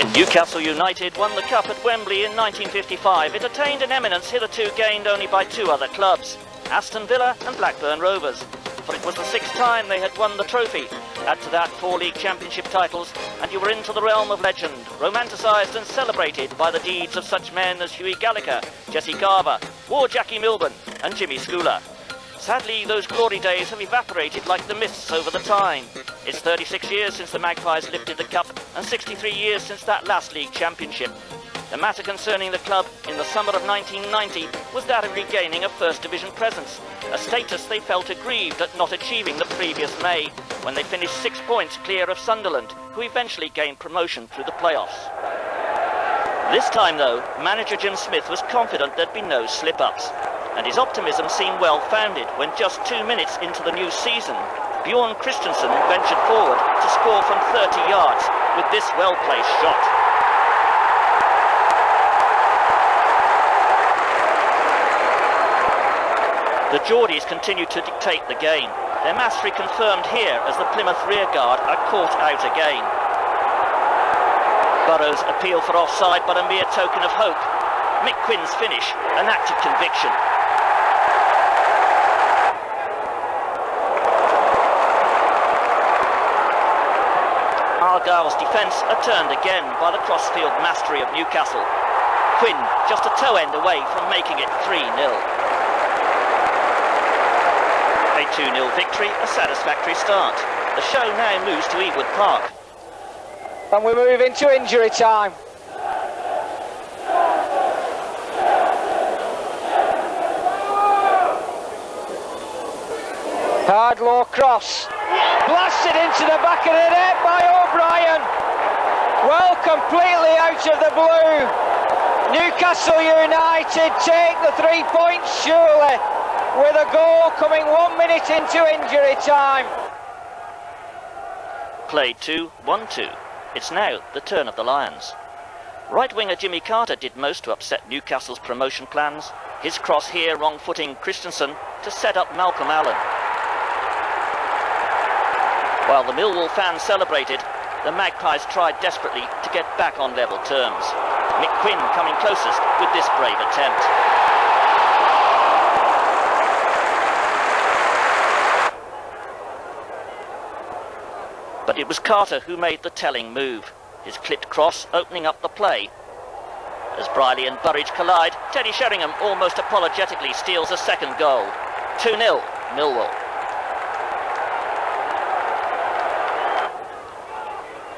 When Newcastle United won the Cup at Wembley in 1955, it attained an eminence hitherto gained only by two other clubs, Aston Villa and Blackburn Rovers. For it was the sixth time they had won the trophy. Add to that 4 league championship titles, and you were into the realm of legend, romanticised and celebrated by the deeds of such men as Hughie Gallagher, Jesse Carver, War Jackie Milburn and Jimmy Schooler. Sadly, those glory days have evaporated like the mists over the Tyne. It's 36 years since the Magpies lifted the cup and 63 years since that last league championship. The matter concerning the club in the summer of 1990 was that of regaining a First Division presence, a status they felt aggrieved at not achieving the previous May, when they finished 6 points clear of Sunderland, who eventually gained promotion through the playoffs. This time though, manager Jim Smith was confident there'd be no slip-ups, and his optimism seemed well-founded when just 2 minutes into the new season, Bjorn Christensen ventured forward to score from 30 yards with this well-placed shot. The Geordies continued to dictate the game, their mastery confirmed here as the Plymouth rearguard are caught out again. Burrows' appeal for offside, but a mere token of hope. Mick Quinn's finish, an act of conviction. Ardiles' defence are turned again by the crossfield mastery of Newcastle. Quinn just a toe end away from making it 3-0. A 2-0 victory, a satisfactory start. The show now moves to Ewood Park. And we move into injury time. Hard low cross. Blasted into the back of the net by O'Brien. Well, completely out of the blue. Newcastle United take the 3 points surely, with a goal coming 1 minute into injury time. Played 2-1-2. It's now the turn of the Lions. Right winger Jimmy Carter did most to upset Newcastle's promotion plans. His cross here wrong-footing Christensen to set up Malcolm Allen. While the Millwall fans celebrated, the Magpies tried desperately to get back on level terms. Mick Quinn coming closest with this brave attempt. But it was Carter who made the telling move, his clipped cross opening up the play. As Briley and Burridge collide, Teddy Sheringham almost apologetically steals a second goal. 2-0, Millwall.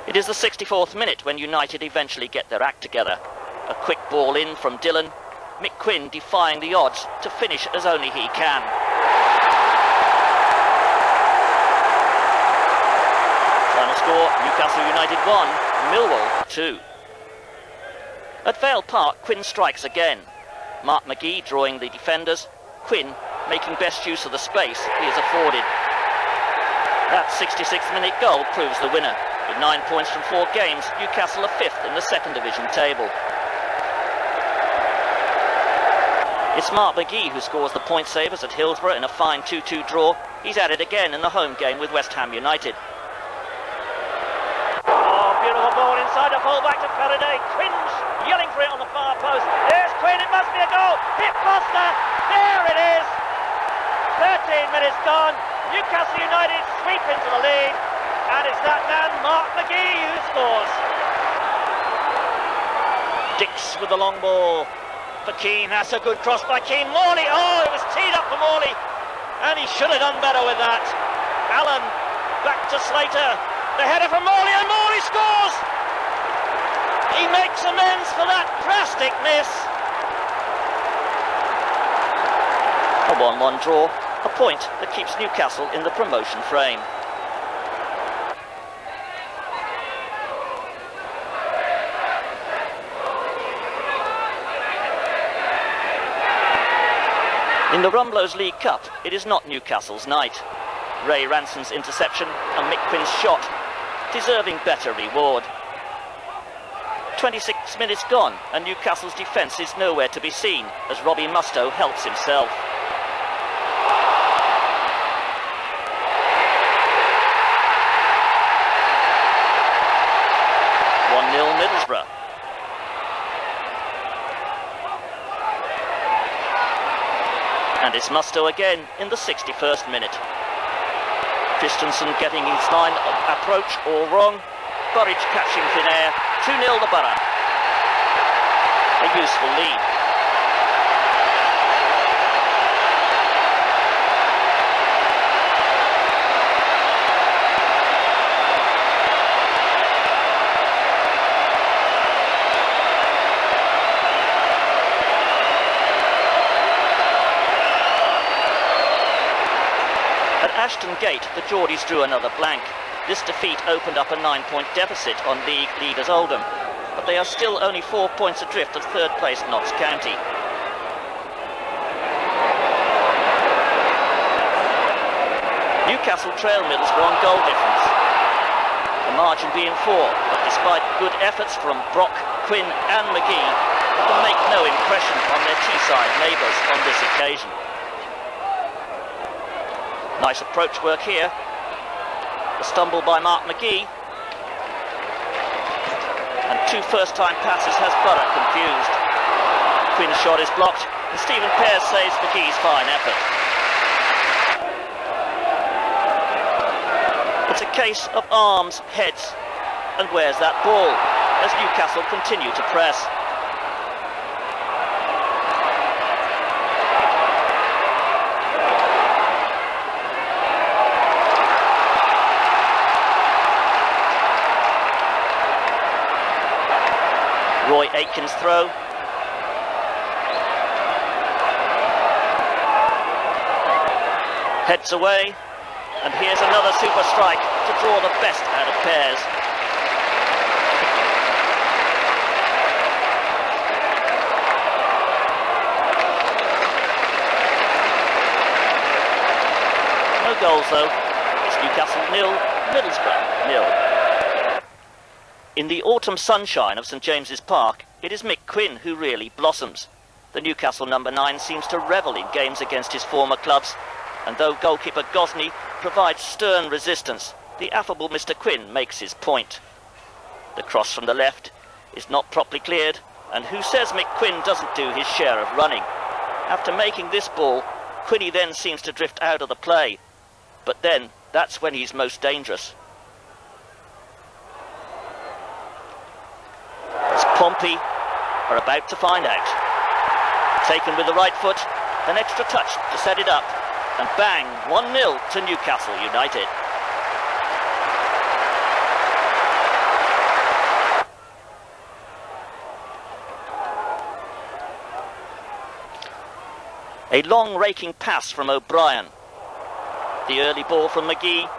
It is the 64th minute when United eventually get their act together. A quick ball in from Dillon, Mick Quinn defying the odds to finish as only he can. Final score, Newcastle United 1, Millwall 2. At Vale Park, Quinn strikes again. Mark McGee drawing the defenders, Quinn making best use of the space he is afforded. That 66th minute goal proves the winner. With 9 points from 4 games, Newcastle are 5th in the second division table. It's Mark McGee who scores the point savers at Hillsborough in a fine 2-2 draw. He's at it again in the home game with West Ham United. Oh, beautiful ball inside the full-back to Faraday. Quinn's yelling for it on the far post. There's Quinn, it must be a goal. Hit Foster, there it is. 13 minutes gone. Newcastle United sweep into the lead. And it's that man, Mark McGee, who scores. Dix with the long ball for Keane. That's a good cross by Keane. Morley, oh, it was teed up for Morley. And he should have done better with that. Allen back to Slater. The header from Morley, and Morley scores. He makes amends for that drastic miss. A 1-1 draw, a point that keeps Newcastle in the promotion frame. In the Rumbelows League Cup, it is not Newcastle's night. Ray Ranson's interception and Mick Quinn's shot, deserving better reward. 26 minutes gone and Newcastle's defence is nowhere to be seen as Robbie Mustoe helps himself. 1-0 Middlesbrough. And it's Musto again in the 61st minute. Christensen getting his line of approach all wrong. Burridge catching thin air. 2-0 the Borough. A useful lead. Ashton Gate, the Geordies drew another blank. This defeat opened up a 9-point deficit on league leaders Oldham, but they are still only 4 points adrift of third place Notts County. Newcastle trail Middlesbrough on goal difference, the margin being 4, but despite good efforts from Brock, Quinn and McGee, it will make no impression on their Teesside neighbours on this occasion. Nice approach work here. A stumble by Mark McGee. And 2 first-time passes has Borough confused. Quinn's shot is blocked, and Stephen Pears saves McGee's fine effort. It's a case of arms, heads, and where's that ball, as Newcastle continue to press. Roy Aitken's throw. Heads away, and here's another super strike to draw the best out of Pears. No goals though. It's Newcastle 0, Middlesbrough 0. In the autumn sunshine of St James's Park, it is Mick Quinn who really blossoms. The Newcastle number 9 seems to revel in games against his former clubs, and though goalkeeper Gosney provides stern resistance, the affable Mr Quinn makes his point. The cross from the left is not properly cleared, and who says Mick Quinn doesn't do his share of running? After making this ball, Quinny then seems to drift out of the play, but then that's when he's most dangerous. Pompey are about to find out. Taken with the right foot, an extra touch to set it up, and bang, 1-0 to Newcastle United. A long raking pass from O'Brien. The early ball from McGee.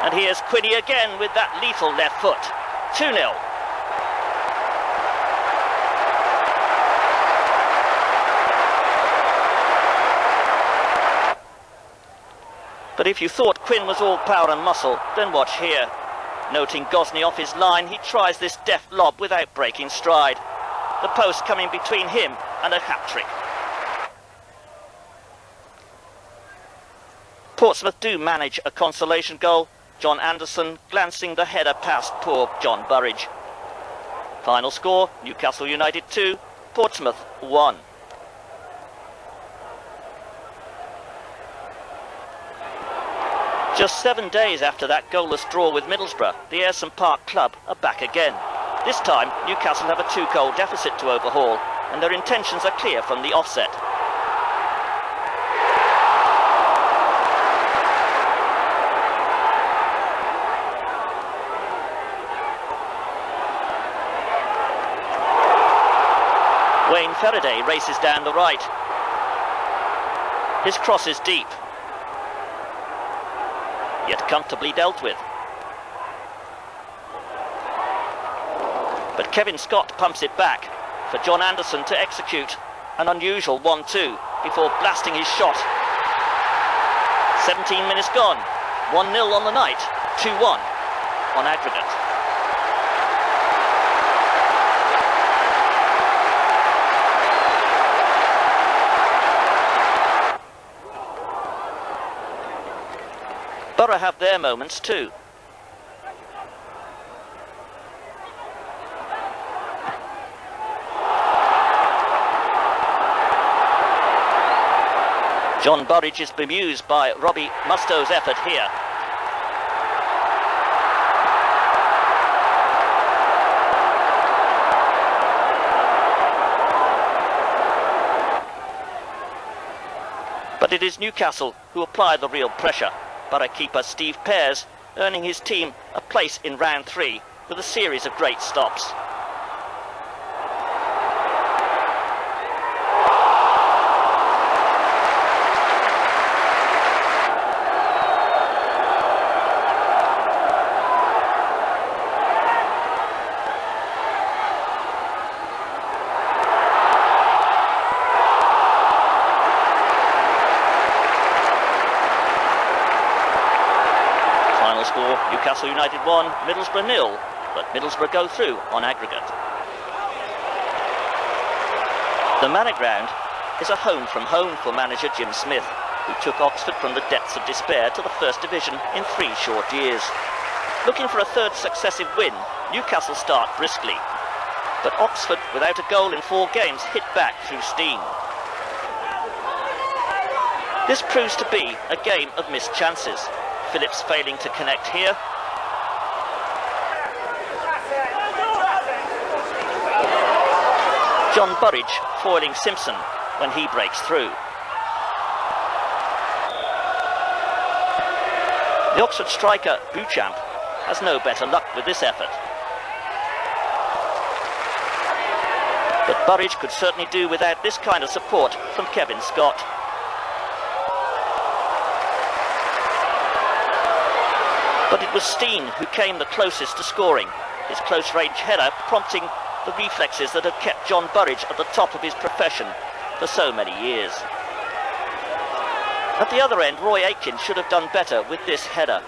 And here's Quinny again with that lethal left foot. 2-0. But if you thought Quinn was all power and muscle, then watch here. Noting Gosney off his line, he tries this deft lob without breaking stride. The post coming between him and a hat-trick. Portsmouth do manage a consolation goal. John Anderson glancing the header past poor John Burridge. Final score, Newcastle United 2, Portsmouth 1. Just 7 days after that goalless draw with Middlesbrough, the Ayresome Park club are back again. This time, Newcastle have a 2-goal deficit to overhaul, and their intentions are clear from the offset. Wayne Faraday races down the right. His cross is deep, yet comfortably dealt with. But Kevin Scott pumps it back for John Anderson to execute an unusual 1-2 before blasting his shot. 17 minutes gone, 1-0 on the night, 2-1 on aggregate. Borough have their moments too. John Burridge is bemused by Robbie Musto's effort here. But it is Newcastle who apply the real pressure. Borough keeper Steve Pears earning his team a place in round 3 with a series of great stops. Score, Newcastle United 1, Middlesbrough 0, but Middlesbrough go through on aggregate. The Manor Ground is a home from home for manager Jim Smith, who took Oxford from the depths of despair to the First Division in 3 short years. Looking for a 3rd successive win, Newcastle start briskly, but Oxford, without a goal in 4 games, hit back through steam. This proves to be a game of missed chances. Phillips failing to connect here. John Burridge foiling Simpson when he breaks through. The Oxford striker Beauchamp has no better luck with this effort. But Burridge could certainly do without this kind of support from Kevin Scott. But it was Steen who came the closest to scoring, his close-range header prompting the reflexes that have kept John Burridge at the top of his profession for so many years. At the other end, Roy Aitken should have done better with this header.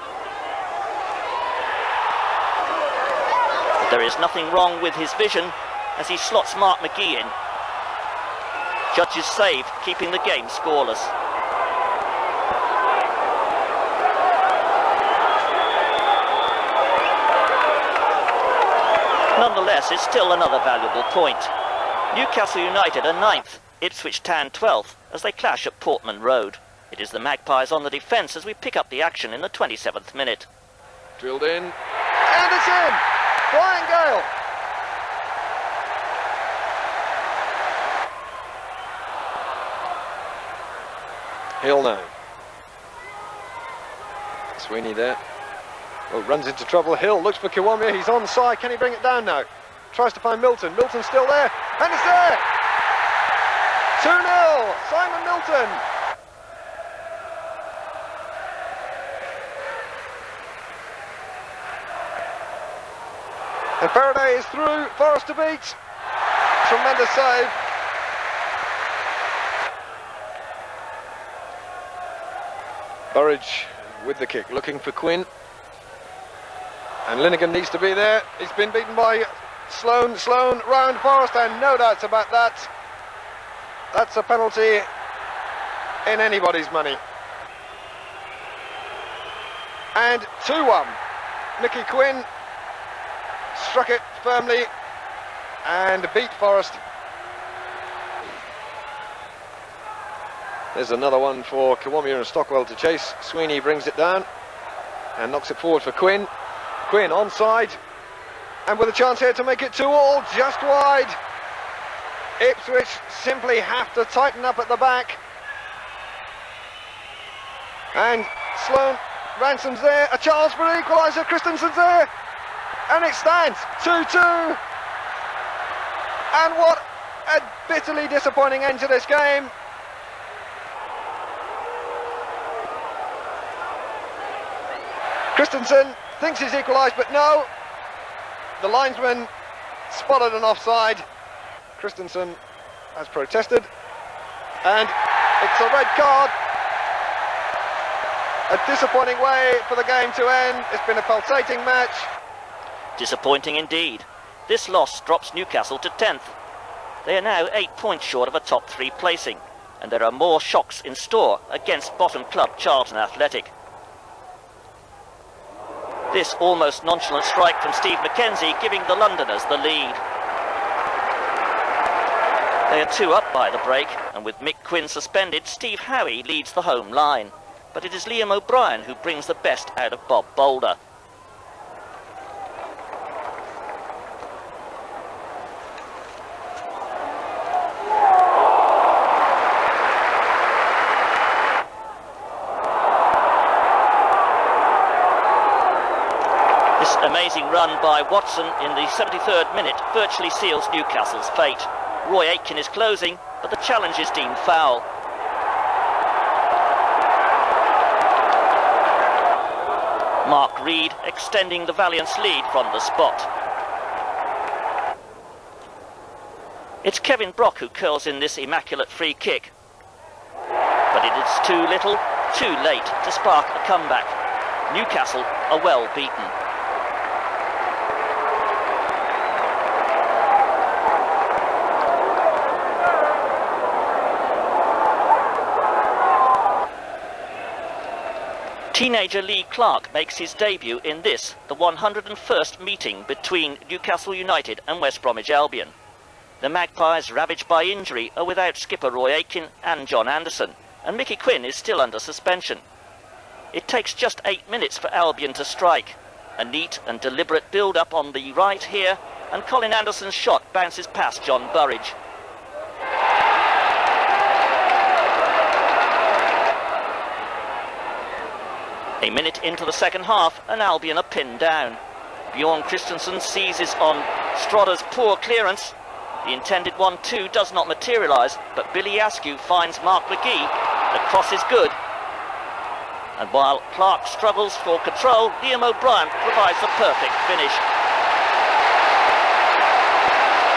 But there is nothing wrong with his vision as he slots Mark McGee in. Judge's save, keeping the game scoreless. Nonetheless, it's still another valuable point. Newcastle United are 9th, Ipswich Town 12th, as they clash at Portman Road. It is the Magpies on the defence as we pick up the action in the 27th minute. Drilled in, and it's in! Flying Gale! Hill now. Sweeney there. Oh, runs into trouble. Hill looks for Kiwomya. He's onside. Can he bring it down now? Tries to find Milton. Milton's still there. And it's there! 2-0. Simon Milton. And Faraday is through. Forrest to beat. Tremendous save. Burridge with the kick. Looking for Quinn. And Linnigan needs to be there. He's been beaten by Sloan. Sloan round Forrest, and no doubts about that. That's a penalty in anybody's money. And 2-1. Nicky Quinn struck it firmly and beat Forrest. There's another one for Kiwomya and Stockwell to chase. Sweeney brings it down and knocks it forward for Quinn. Quinn onside, and with a chance here to make it 2-2, just wide. Ipswich simply have to tighten up at the back. And Sloan, Ransom's there, a chance for an equaliser, Christensen's there, and it stands 2-2. And what a bitterly disappointing end to this game. Christensen thinks he's equalised, but no. The linesman spotted an offside. Christensen has protested, and it's a red card. A disappointing way for the game to end. It's been a pulsating match. Disappointing indeed. This loss drops Newcastle to 10th. They are now 8 points short of a top 3 placing, and there are more shocks in store against bottom club Charlton Athletic. This almost nonchalant strike from Steve McKenzie giving the Londoners the lead. They are 2 up by the break, and with Mick Quinn suspended, Steve Howie leads the home line. But it is Liam O'Brien who brings the best out of Bob Boulder. This amazing run by Watson in the 73rd minute virtually seals Newcastle's fate. Roy Aitken is closing, but the challenge is deemed foul. Mark Reed extending the Valiant's lead from the spot. It's Kevin Brock who curls in this immaculate free kick. But it is too little, too late to spark a comeback. Newcastle are well beaten. Teenager Lee Clark makes his debut in this, the 101st meeting between Newcastle United and West Bromwich Albion. The Magpies, ravaged by injury, are without skipper Roy Aitken and John Anderson, and Mickey Quinn is still under suspension. It takes just 8 minutes for Albion to strike. A neat and deliberate build-up on the right here, and Colin Anderson's shot bounces past John Burridge. A minute into the second half, and Albion are pinned down. Bjorn Christensen seizes on Strodder's poor clearance. The intended 1-2 does not materialise, but Billy Askew finds Mark McGee. The cross is good. And while Clark struggles for control, Liam O'Brien provides the perfect finish.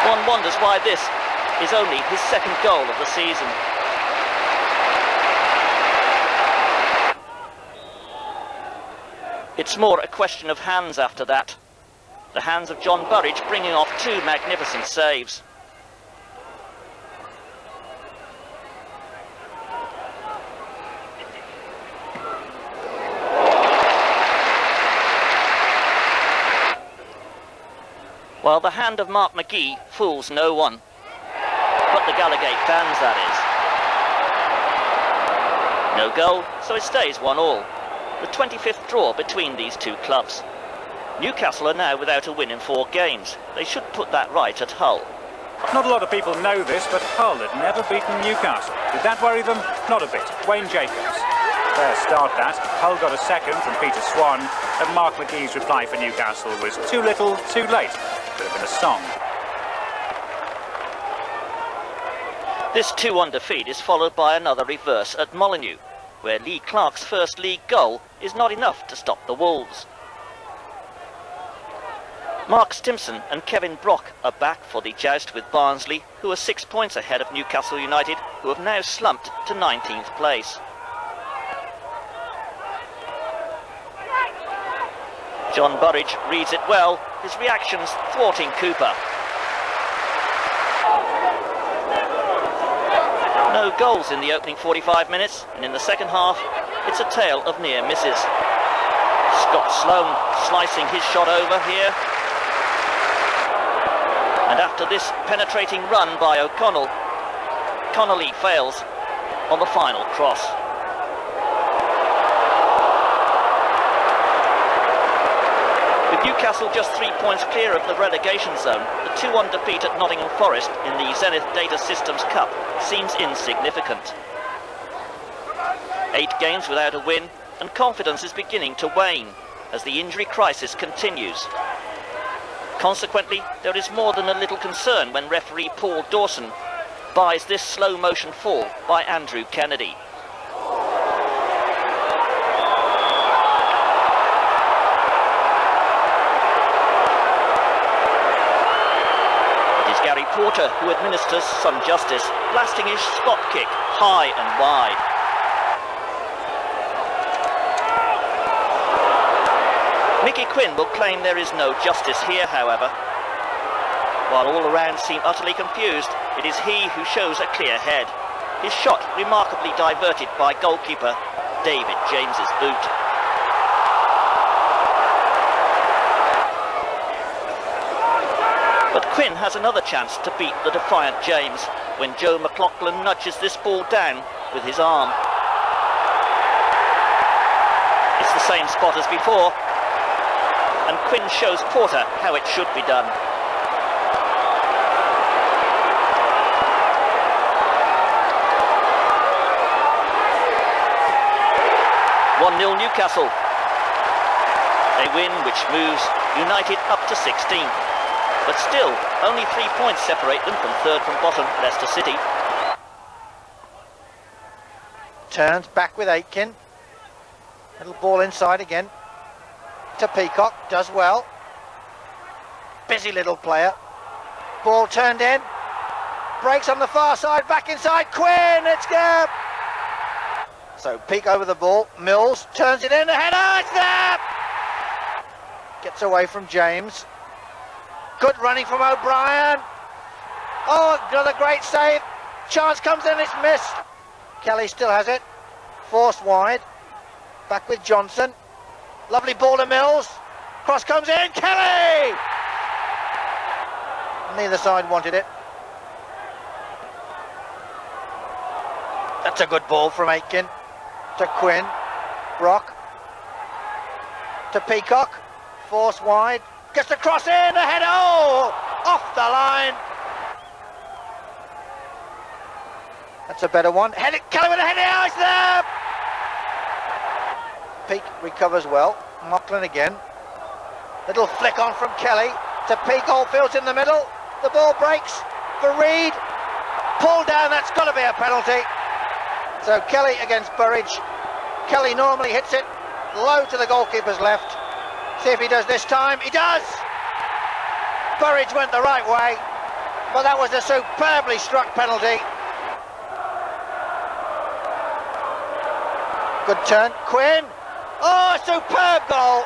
One wonders why this is only his second goal of the season. It's more a question of hands after that. The hands of John Burridge bringing off 2 magnificent saves. While the hand of Mark McGee fools no one. But the Gallagate fans, that is. No goal, so it stays 1-1. The 25th draw between these 2 clubs. Newcastle are now without a win in 4 games. They should put that right at Hull. Not a lot of people know this, but Hull had never beaten Newcastle. Did that worry them? Not a bit. Wayne Jacobs. Fair start that. Hull got a second from Peter Swan, and Mark McGee's reply for Newcastle was too little, too late. Could have been a song. This 2-1 defeat is followed by another reverse at Molineux, where Lee Clark's first league goal is not enough to stop the Wolves. Mark Stimson and Kevin Brock are back for the joust with Barnsley, who are 6 points ahead of Newcastle United, who have now slumped to 19th place. John Burridge reads it well, his reactions thwarting Cooper. No goals in the opening 45 minutes, and in the second half, it's a tale of near misses. Scott Sloan slicing his shot over here. And after this penetrating run by O'Connell, Connolly fails on the final cross. With Newcastle just 3 points clear of the relegation zone, the 2-1 defeat at Nottingham Forest in the Zenith Data Systems Cup seems insignificant. 8 games without a win, and confidence is beginning to wane as the injury crisis continues. Consequently, there is more than a little concern when referee Paul Dawson buys this slow-motion fall by Andrew Kennedy. It is Gary Porter who administers some justice, blasting his spot kick high and wide. Mickey Quinn will claim there is no justice here, however. While all around seem utterly confused, it is he who shows a clear head. His shot remarkably diverted by goalkeeper David James's boot. But Quinn has another chance to beat the defiant James when Joe McLaughlin nudges this ball down with his arm. It's the same spot as before, and Quinn shows Porter how it should be done. (1-0) Newcastle. A win which moves United up to 16th. But still, only 3 points separate them from third from bottom, Leicester City. Turns back with Aitken. Little ball inside again. To Peacock, does well. Busy little player. Ball turned in. Breaks on the far side, back inside, Quinn, it's good! So Peak over the ball, Mills turns it in, the header, it's there! Gets away from James. Good running from O'Brien. Oh, another great save. Chance comes in, it's missed. Kelly still has it. Forced wide. Back with Johnson. Lovely ball to Mills. Cross comes in, Kelly! Neither side wanted it. That's a good ball from Aitken. To Quinn. Brock. To Peacock. Forced wide. Gets the cross in, the header, oh! Off the line. That's a better one. Head it, Kelly with a header, oh, it's there! Peak recovers well. Mocklin again. Little flick on from Kelly to Peak. Oldfield's in the middle. The ball breaks for Reed. Pulled down, that's got to be a penalty. So Kelly against Burridge. Kelly normally hits it low to the goalkeeper's left. See if he does this time. He does! Burridge went the right way, but that was a superbly struck penalty. Good turn. Quinn. Oh, superb goal.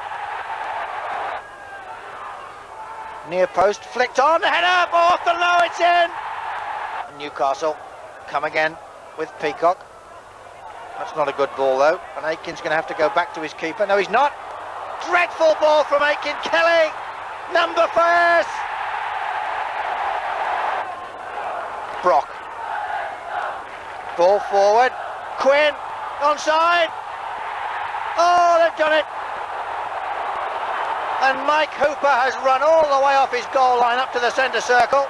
Near post, flicked on, the header, off the low, it's in. Newcastle come again with Peacock. That's not a good ball though, and Aitken's going to have to go back to his keeper. No, he's not. Dreadful ball from Aitken. Kelly, number first. Brock. Ball forward. Quinn, onside. Oh, they've done it. And Mike Hooper has run all the way off his goal line up to the centre circle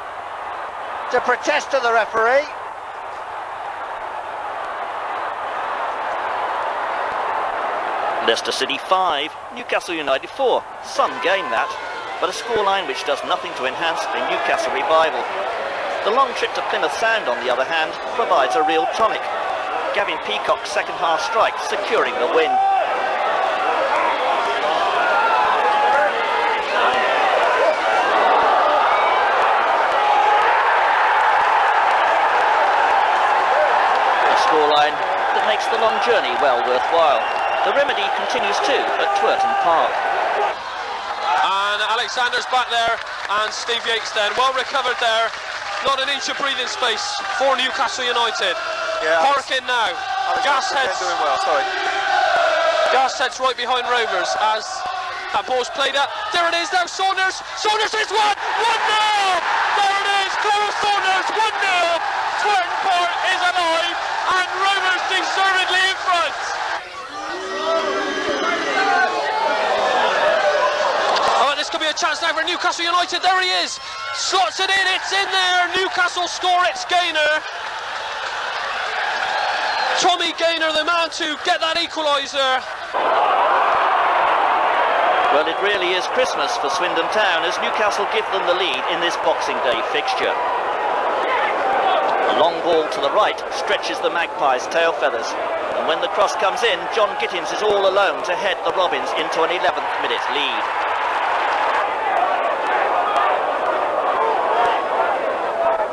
to protest to the referee. Leicester City 5, Newcastle United 4. Some game that, but a scoreline which does nothing to enhance a Newcastle revival. The long trip to Plymouth Sound, on the other hand, provides a real tonic. Gavin Peacock's second half strike securing the win. A scoreline that makes the long journey well worthwhile. The remedy continues too at Twerton Park. And Alexander's back there, and Steve Yates then. Well recovered there. Not an inch of breathing space for Newcastle United. Yeah, Park in now. Gashead's doing well, sorry. Gashead's right behind Rovers as that ball's played up. There it is now, Saunders. Saunders is 1-0! There it is, Close Saunders, 1-0. Twerton Park is alive, and Rovers deservedly in front. This could be a chance now for Newcastle United. There he is. Slots it in. It's in there. Newcastle score. It's Gaynor. Tommy Gaynor, the man to get that equaliser. Well, it really is Christmas for Swindon Town as Newcastle give them the lead in this Boxing Day fixture. A long ball to the right stretches the Magpies' tail feathers. And when the cross comes in, John Gittins is all alone to head the Robins into an 11th minute lead.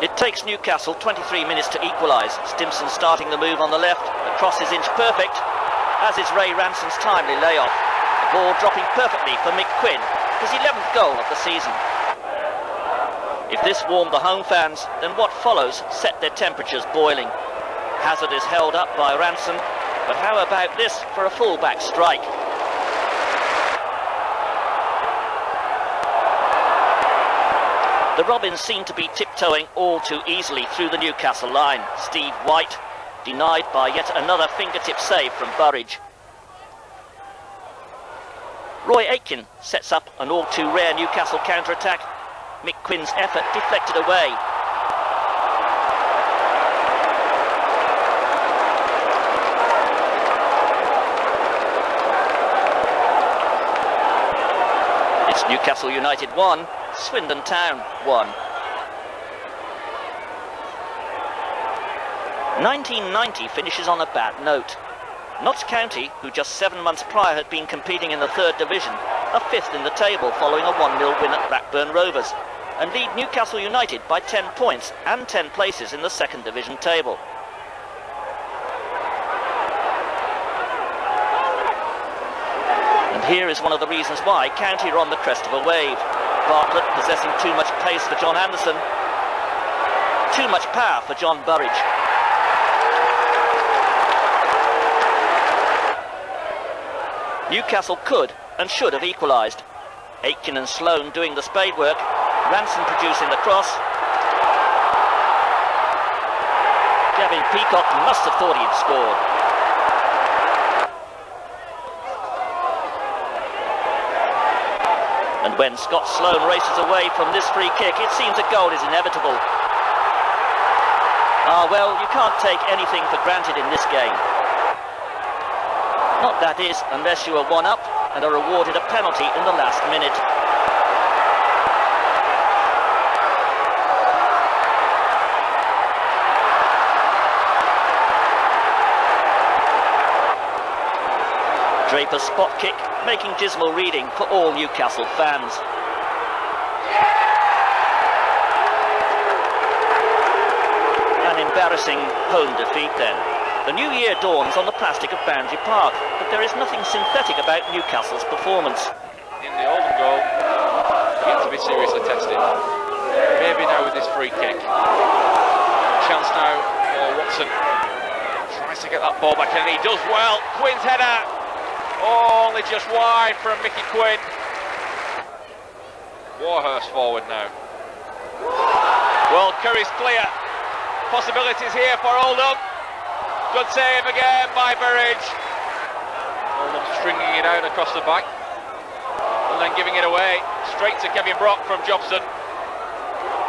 It takes Newcastle 23 minutes to equalise. Stimson starting the move on the left. The cross is inch perfect, as is Ray Ranson's timely layoff. The ball dropping perfectly for Mick Quinn, his 11th goal of the season. If this warmed the home fans, then what follows set their temperatures boiling. Hazard is held up by Ranson, but how about this for a full-back strike? The Robins seem to be tiptoeing all too easily through the Newcastle line. Steve White denied by yet another fingertip save from Burridge. Roy Aitken sets up an all too rare Newcastle counter-attack. Mick Quinn's effort deflected away. It's Newcastle United 1, Swindon Town 1. 1990 finishes on a bad note. Notts County, who just 7 months prior had been competing in the 3rd Division, are 5th in the table following a 1-0 win at Blackburn Rovers, and lead Newcastle United by 10 points and 10 places in the 2nd Division table. And here is one of the reasons why County are on the crest of a wave. Bartlett possessing too much pace for John Anderson, too much power for John Burridge. Newcastle could and should have equalised. Aitken and Sloan doing the spade work, Ranson producing the cross. Gavin Peacock must have thought he'd scored. And when Scott Sloan races away from this free kick, it seems a goal is inevitable. Well, you can't take anything for granted in this game. Not that is, unless you are 1-up and are awarded a penalty in the last minute. Draper's spot kick, making dismal reading for all Newcastle fans. An embarrassing home defeat then. The new year dawns on the plastic of Boundary Park, but there is nothing synthetic about Newcastle's performance. In the Oldham goal, yet to be seriously tested. Maybe now with this free kick. Chance now for Watson. Tries to get that ball back and he does well. Quinn's header. Only just wide from Mickey Quinn. Warhurst forward now. Well, Curry's clear. Possibilities here for Oldham. Good save again by Burridge. Oldham stringing it out across the back. And then giving it away. Straight to Kevin Brock from Jobson.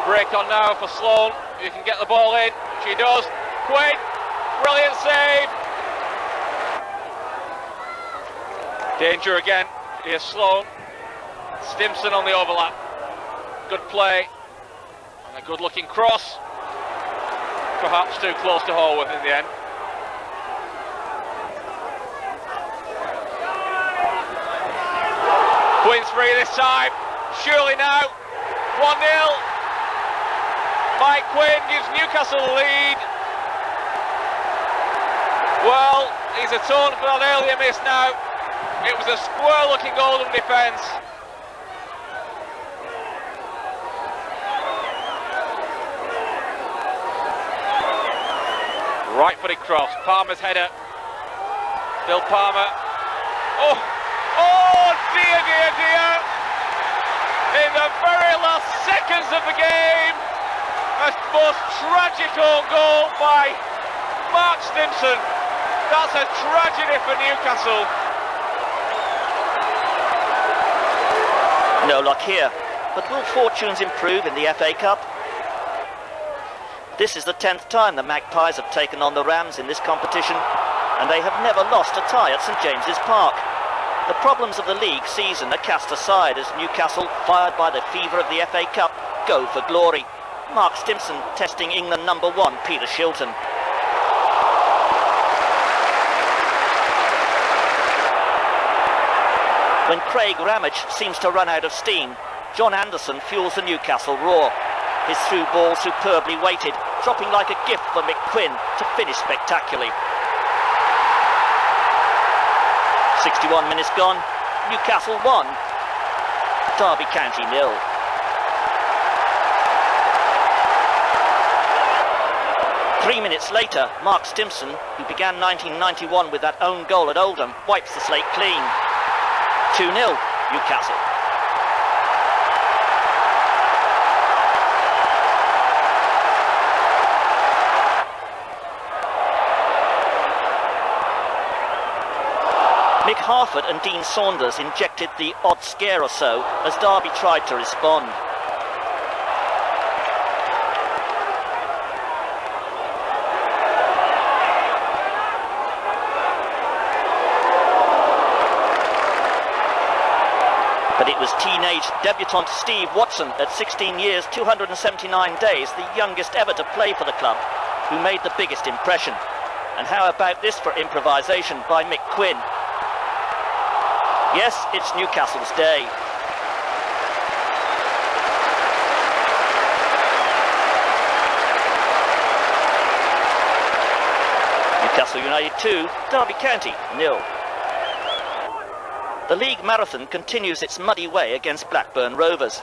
Break on now for Sloan, who can get the ball in. She does. Quinn. Brilliant save. Danger again. Here's Sloan. Stimson on the overlap. Good play. And a good looking cross. Perhaps too close to Horworth in the end. Quinn's free this time. Surely now. 1-0. Mike Quinn gives Newcastle the lead. Well, he's atoned for that earlier miss now. It was a square-looking Oldham defence. Right-footed cross. Palmer's header. Still Palmer. Oh, dear, dear, dear. In the very last seconds of the game, a most tragic own goal by Mark Stimson. That's a tragedy for Newcastle. No luck here, but will fortunes improve in the FA Cup? This is the 10th time the Magpies have taken on the Rams in this competition, and they have never lost a tie at St James's Park. The problems of the league season are cast aside as Newcastle, fired by the fever of the FA Cup, go for glory. Mark Stimson testing England #1 Peter Shilton. When Craig Ramage seems to run out of steam, John Anderson fuels the Newcastle roar. His through ball superbly weighted, dropping like a gift for Mick Quinn to finish spectacularly. 61 minutes gone, Newcastle 1, Derby County 0. Three minutes later, Mark Stimson, who began 1991 with that own goal at Oldham, wipes the slate clean. 2-0, Newcastle. Harford and Dean Saunders injected the odd scare or so as Derby tried to respond. But it was teenage debutant Steve Watson at 16 years, 279 days, the youngest ever to play for the club, who made the biggest impression. And how about this for improvisation by Mick Quinn? Yes, it's Newcastle's day. Newcastle United 2, Derby County 0. The league marathon continues its muddy way against Blackburn Rovers.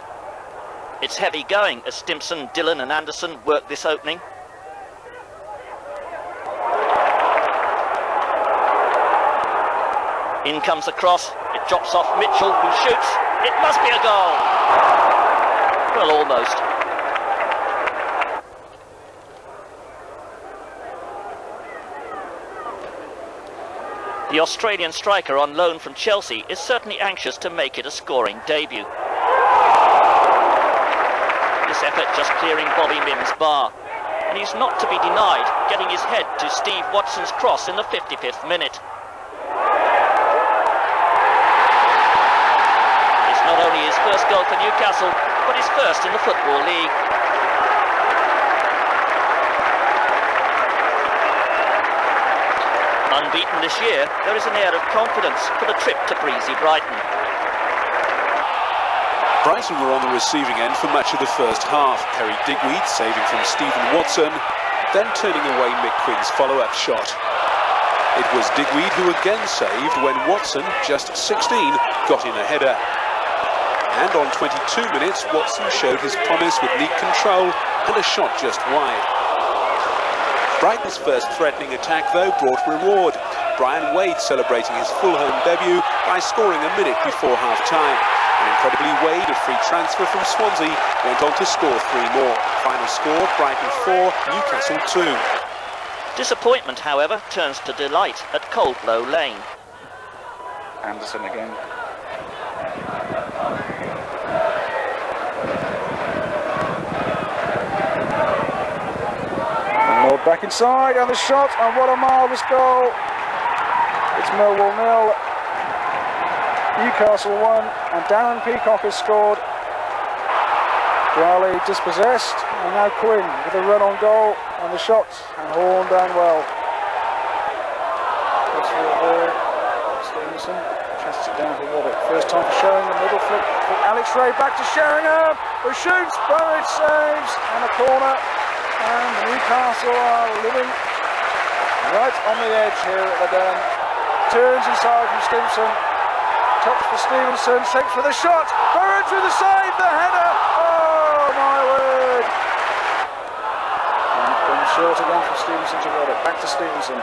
It's heavy going as Stimpson, Dillon and Anderson work this opening. In comes the cross, it drops off Mitchell, who shoots. It must be a goal! Well, almost. The Australian striker on loan from Chelsea is certainly anxious to make it a scoring debut. This effort just clearing Bobby Mims' bar. And he's not to be denied getting his head to Steve Watson's cross in the 55th minute. Not only his first goal for Newcastle, but his first in the Football League. Unbeaten this year, there is an air of confidence for the trip to breezy Brighton. Brighton were on the receiving end for much of the first half. Kerry Digweed saving from Stephen Watson, then turning away Mick Quinn's follow-up shot. It was Digweed who again saved when Watson, just 16, got in a header. And on 22 minutes, Watson showed his promise with neat control and a shot just wide. Brighton's first threatening attack, though, brought reward. Brian Wade celebrating his full home debut by scoring a minute before half-time. And incredibly, Wade, a free transfer from Swansea, went on to score 3 more. Final score, Brighton 4, Newcastle 2. Disappointment, however, turns to delight at Coldblow Lane. Anderson again. Back inside, and the shot, and what a marvellous goal. It's Millwall 0, Newcastle 1, and Darren Peacock has scored. Riley dispossessed, and now Quinn with a run on goal, and the shot, and Horn down well. Stevenson chests it down to Waddick. First time for Sheringham, middle flick for Alex Ray, back to Sheringham, who shoots, Burridge saves, and a corner. And Newcastle are living right on the edge here at the Den. Turns inside from Stimpson. Touch for Stevenson. Shakes for the shot. Burridge with the save. The header. Oh my word. And short again from Stevenson to Roddick. Back to Stevenson.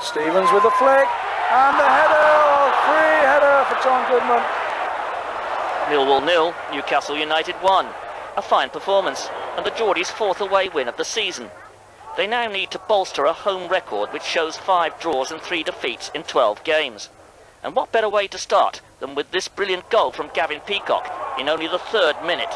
Stevens with the flick. And the header. Free header for John Goodman. Millwall 0, Newcastle United 1. A fine performance, and the Geordies' 4th away win of the season. They now need to bolster a home record which shows 5 draws and 3 defeats in 12 games. And what better way to start than with this brilliant goal from Gavin Peacock in only the 3rd minute.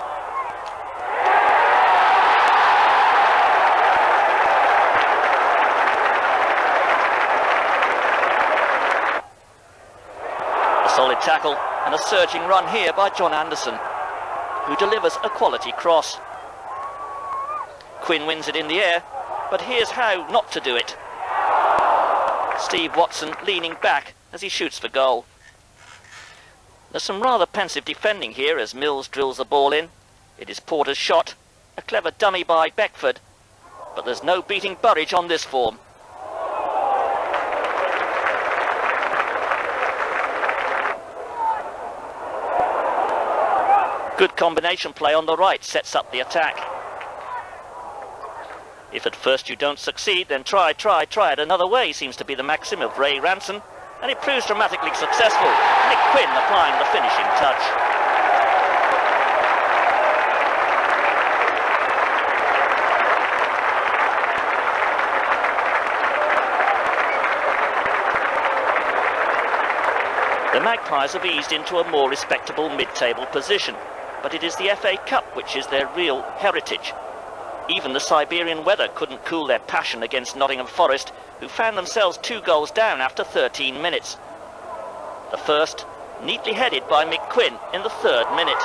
A solid tackle and a surging run here by John Anderson, who delivers a quality cross. Quinn wins it in the air, but here's how not to do it. Steve Watson leaning back as he shoots for goal. There's some rather pensive defending here as Mills drills the ball in. It is Porter's shot, a clever dummy by Beckford, but there's no beating Burridge on this form. Good combination play on the right sets up the attack. If at first you don't succeed, then try it another way seems to be the maxim of Ray Ranson, and it proves dramatically successful. Nick Quinn applying the finishing touch. Magpies have eased into a more respectable mid-table position, but it is the FA Cup which is their real heritage. Even the Siberian weather couldn't cool their passion against Nottingham Forest, who found themselves 2 goals down after 13 minutes. The first, neatly headed by Mick Quinn in the 3rd minute.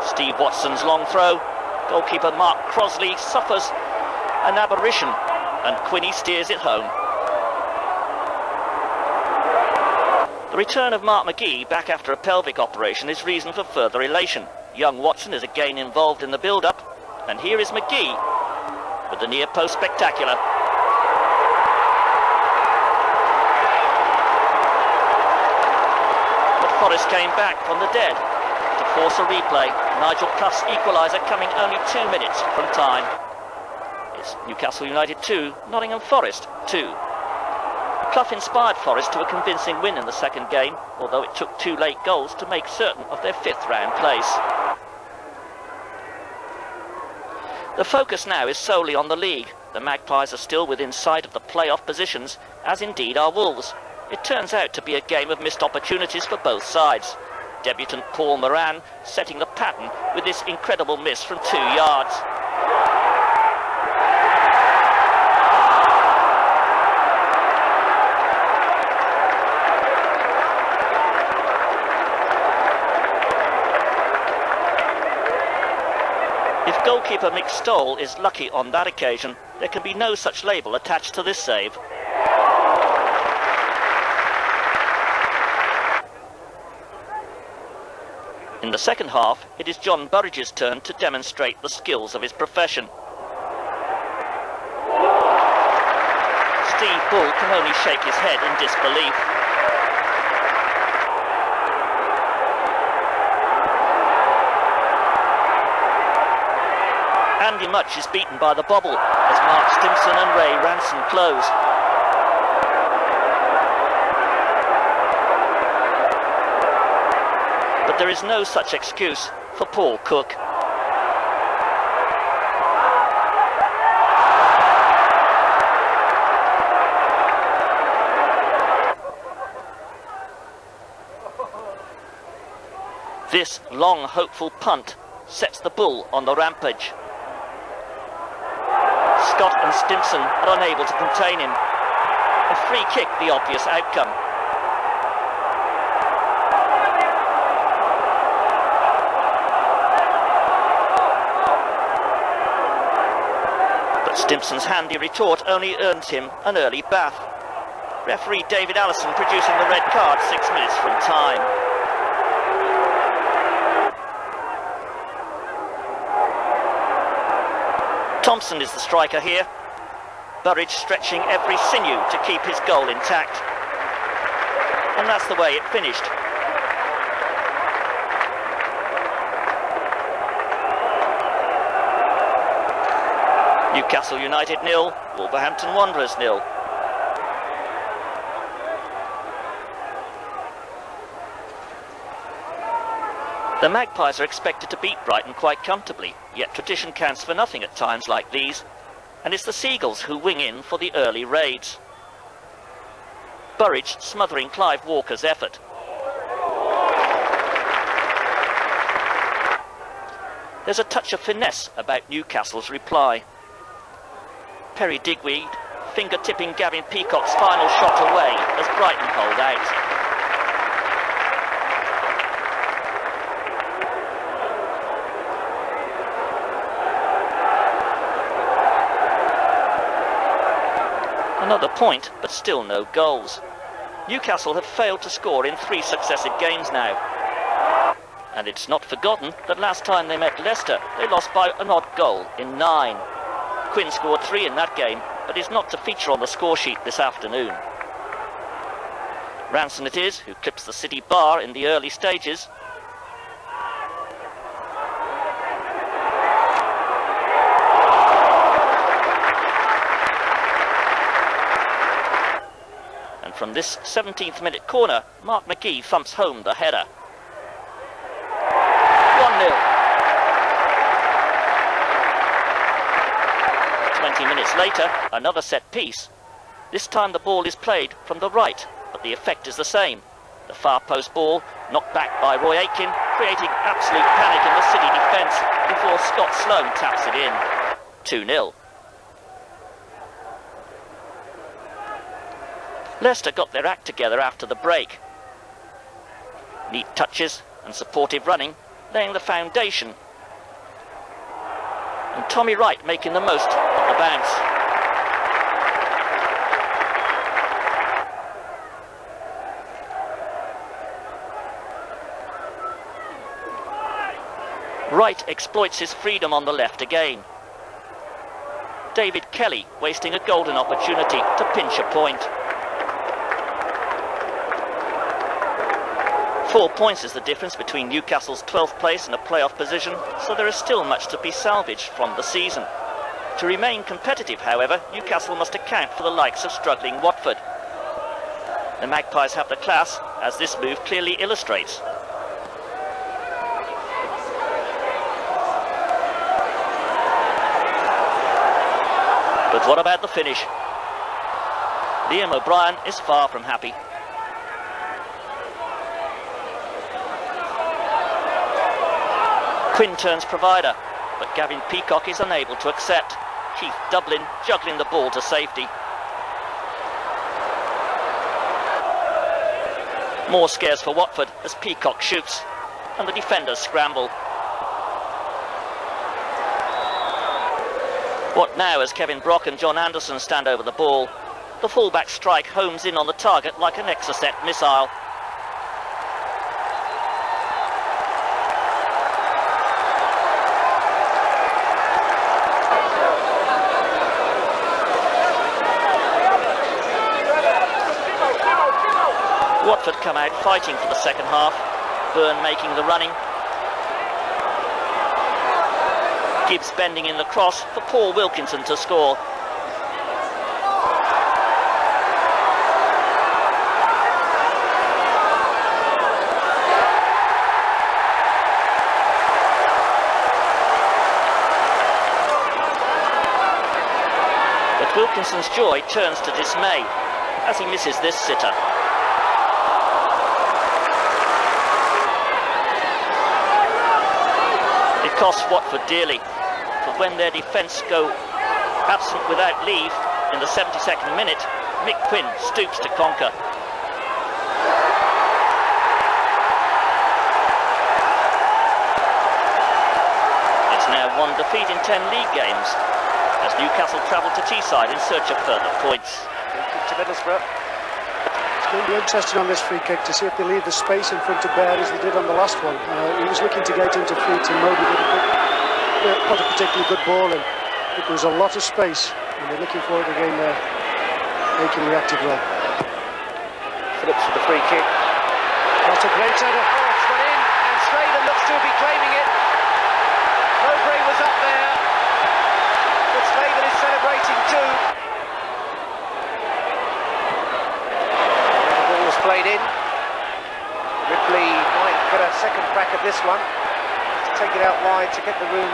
Steve Watson's long throw. Goalkeeper Mark Crosley suffers an aberration, and Quinny steers it home. The return of Mark McGee back after a pelvic operation is reason for further elation. Young Watson is again involved in the build-up, and here is McGee with the near post spectacular. But Forest came back from the dead to force a replay. Nigel Clough's equaliser coming only 2 minutes from time. It's Newcastle United 2, Nottingham Forest 2. Clough inspired Forest to a convincing win in the second game, although it took 2 late goals to make certain of their 5th round place. The focus now is solely on the league. The Magpies are still within sight of the playoff positions, as indeed are Wolves. It turns out to be a game of missed opportunities for both sides. Debutant Paul Moran setting the pattern with this incredible miss from 2 yards. If goalkeeper Mick Stoll is lucky on that occasion, there can be no such label attached to this save. In the second half, it is John Burridge's turn to demonstrate the skills of his profession. Steve Bull can only shake his head in disbelief. Andy Much is beaten by the bobble as Mark Stimson and Ray Ranson close. But there is no such excuse for Paul Cook. This long, hopeful punt sets the Bull on the rampage. Scott and Stimson are unable to contain him. A free kick, the obvious outcome. But Stimson's handy retort only earns him an early bath. Referee David Allison producing the red card 6 minutes from time. Thompson is the striker here. Burridge stretching every sinew to keep his goal intact. And that's the way it finished. Newcastle United 0, Wolverhampton Wanderers 0. The Magpies are expected to beat Brighton quite comfortably, yet tradition counts for nothing at times like these, and it's the Seagulls who wing in for the early raids. Burridge smothering Clive Walker's effort. There's a touch of finesse about Newcastle's reply. Perry Digweed finger-tipping Gavin Peacock's final shot away as Brighton hold out. Another point, but still no goals. Newcastle have failed to score in 3 successive games now. And it's not forgotten that last time they met Leicester, they lost by an odd goal in 9. Quinn scored 3 in that game, but is not to feature on the score sheet this afternoon. Ranson it is, who clips the City bar in the early stages. From this 17th minute corner, Mark McGee thumps home the header. 1-0. 20 minutes later, another set piece. This time the ball is played from the right, but the effect is the same. The far post ball, knocked back by Roy Aitken, creating absolute panic in the City defence before Scott Sloan taps it in. 2-0. Leicester got their act together after the break. Neat touches and supportive running, laying the foundation. And Tommy Wright making the most of the bounce. Wright exploits his freedom on the left again. David Kelly wasting a golden opportunity to pinch a point. 4 points is the difference between Newcastle's 12th place and a playoff position, so there is still much to be salvaged from the season. To remain competitive, however, Newcastle must account for the likes of struggling Watford. The Magpies have the class, as this move clearly illustrates. But what about the finish? Liam O'Brien is far from happy. Quinn turns provider, but Gavin Peacock is unable to accept. Keith Dublin juggling the ball to safety. More scares for Watford as Peacock shoots, and the defenders scramble. What now as Kevin Brock and John Anderson stand over the ball? The fullback strike homes in on the target like an Exocet missile. Watford come out fighting for the second half. Byrne making the running. Gibbs bending in the cross for Paul Wilkinson to score. But Wilkinson's joy turns to dismay as he misses this sitter. It costs Watford dearly, but when their defence go absent without leave in the 72nd minute, Mick Quinn stoops to conquer. It's now one defeat in 10 league games as Newcastle travel to Teesside in search of further points. To Middlesbrough. It's going to be interesting on this free kick to see if they leave the space in front of Baird as they did on the last one. He was looking to get into feet and Moby put a particularly good ball in. But there was a lot of space and they're looking for it again there. Aiken reacted well. Phillips with the free kick. That's a great header. Oh, it's gone in and Sladen looks to be claiming it. Mowbray was up there, but Sladen is celebrating too. The ball was played in. Ripley might get a second crack at this one. To take it out wide to get the room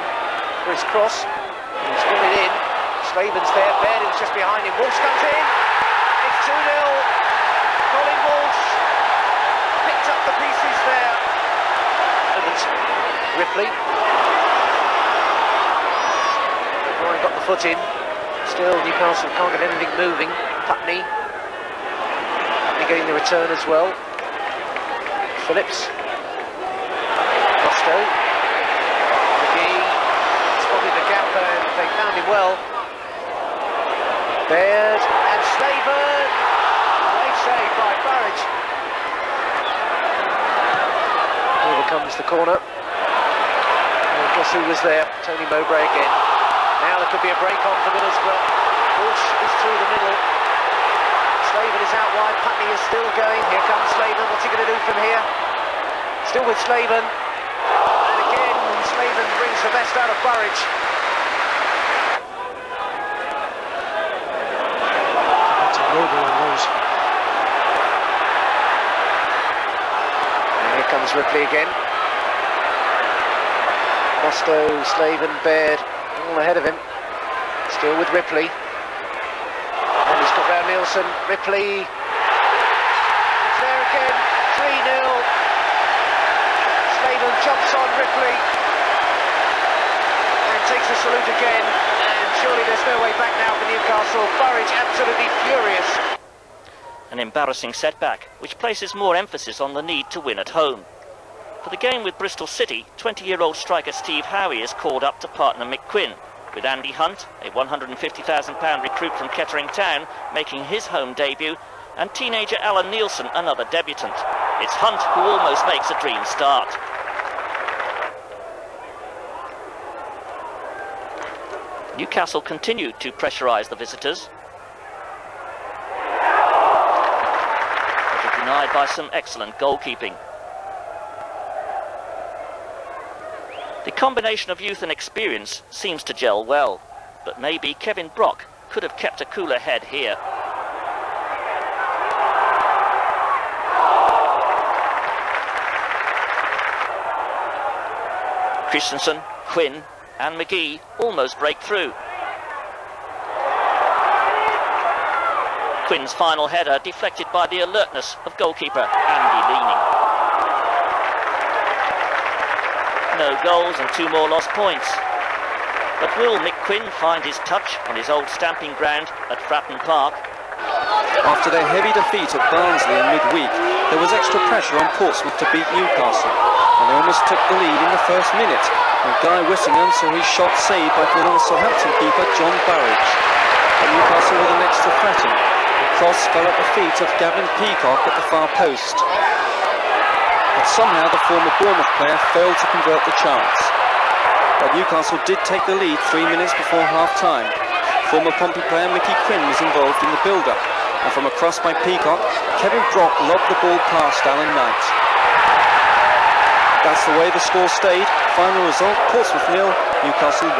for his cross. He's got it in. Slaven's there. Baird is just behind him. Walsh comes in. It's 2-0. Colin Walsh picked up the pieces there. Ripley. O'Brien got the foot in. Still Newcastle can't get anything moving. Putney getting the return as well. Phillips. Costo. McGee spotted the gap and they found him well. Baird and Slaven. Great save by Burridge. Here comes the corner. And guess who was there? Tony Mowbray again. Now there could be a break on for Middlesbrough. Walsh is through the middle. Slaven is out wide. Putney is still going. Here comes Slaven. What's he going to do from here? Still with Slaven. And again, Slaven brings the best out of Burridge. And here comes Ripley again. Musto, Slaven, Baird, all ahead of him. Still with Ripley. And he's got round Nielsen. Ripley. It's there again. 3-0. Sladen jumps on Ripley. And takes a salute again. And surely there's no way back now for Newcastle. Burridge absolutely furious. An embarrassing setback, which places more emphasis on the need to win at home. For the game with Bristol City, 20-year-old striker Steve Howie is called up to partner Mick Quinn, with Andy Hunt, a £150,000 recruit from Kettering Town, making his home debut, and teenager Alan Nielsen, another debutant. It's Hunt who almost makes a dream start. Newcastle continued to pressurise the visitors, but were denied by some excellent goalkeeping. The combination of youth and experience seems to gel well, but maybe Kevin Brock could have kept a cooler head here. Christensen, Quinn and McGee almost break through. Quinn's final header deflected by the alertness of goalkeeper Andy Leaning. No goals and 2 more lost points. But will Mick Quinn find his touch on his old stamping ground at Fratton Park? After their heavy defeat at Barnsley in midweek, there was extra pressure on Portsmouth to beat Newcastle, and they almost took the lead in the first minute when Guy Whittingham saw his shot saved by former Southampton keeper John Burridge. But Newcastle were the next to threaten. The cross fell at the feet of Gavin Peacock at the far post. But somehow the former Bournemouth player failed to convert the chance. But Newcastle did take the lead 3 minutes before half-time. Former Pompey player Mickey Quinn was involved in the build-up, and from a cross by Peacock, Kevin Brock lobbed the ball past Alan Knight. That's the way the score stayed. Final result, Portsmouth 0, Newcastle 1.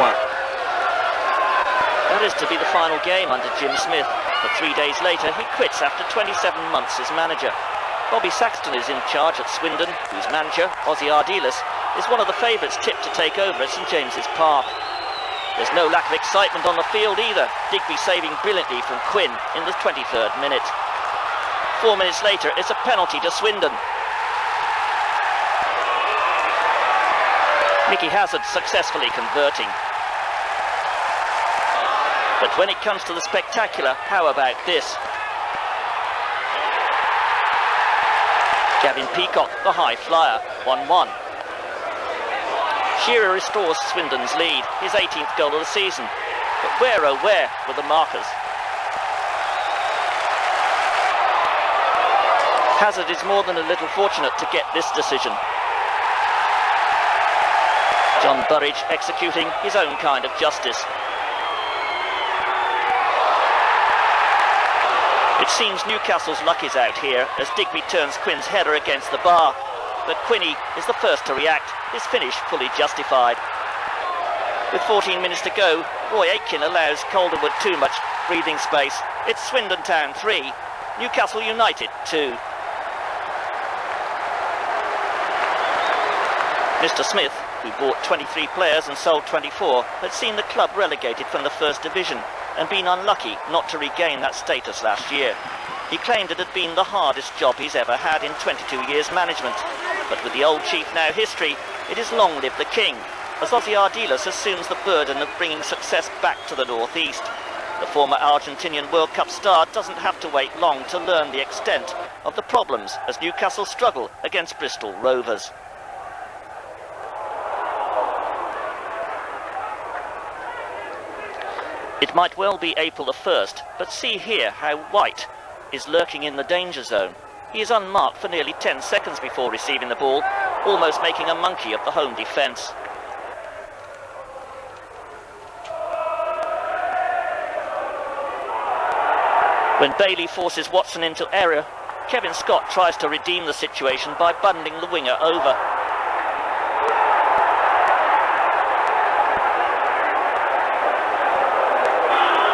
That is to be the final game under Jim Smith, but 3 days later he quits after 27 months as manager. Bobby Saxton is in charge at Swindon, whose manager, Ossie Ardiles, is one of the favourites tipped to take over at St James's Park. There's no lack of excitement on the field either, Digby saving brilliantly from Quinn in the 23rd minute. 4 minutes later, it's a penalty to Swindon. Mickey Hazard successfully converting. But when it comes to the spectacular, how about this? Gavin Peacock, the high flyer, 1-1. Shearer restores Swindon's lead, his 18th goal of the season. But where, oh where, were the markers? Hazard is more than a little fortunate to get this decision. John Burridge executing his own kind of justice. It seems Newcastle's luck is out here as Digby turns Quinn's header against the bar. But Quinny is the first to react, his finish fully justified. With 14 minutes to go, Roy Aitken allows Calderwood too much breathing space. It's Swindon Town 3, Newcastle United 2. Mr Smith, who bought 23 players and sold 24, had seen the club relegated from the First Division and been unlucky not to regain that status last year. He claimed it had been the hardest job he's ever had in 22 years management. But with the old chief now history, it is long live the king, as Ossie Ardiles assumes the burden of bringing success back to the northeast. The former Argentinian World Cup star doesn't have to wait long to learn the extent of the problems as Newcastle struggle against Bristol Rovers. It might well be April the 1st, but see here how White is lurking in the danger zone. He is unmarked for nearly 10 seconds before receiving the ball, almost making a monkey of the home defence. When Bailey forces Watson into error, Kevin Scott tries to redeem the situation by bundling the winger over.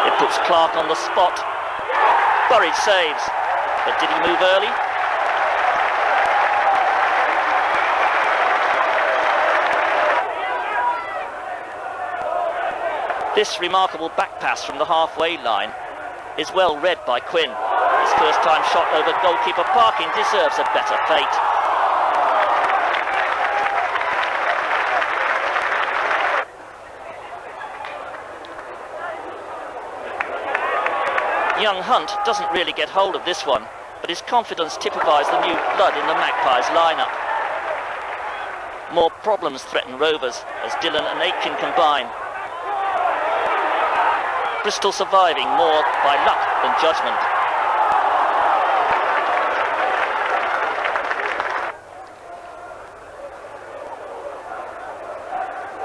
It puts Clark on the spot. Burridge saves, but did he move early? This remarkable back pass from the halfway line is well read by Quinn. His first time shot over goalkeeper Parkin deserves a better fate. Young Hunt doesn't really get hold of this one, but his confidence typifies the new blood in the Magpies lineup. More problems threaten Rovers as Dillon and Aitken combine. Bristol surviving more by luck than judgment.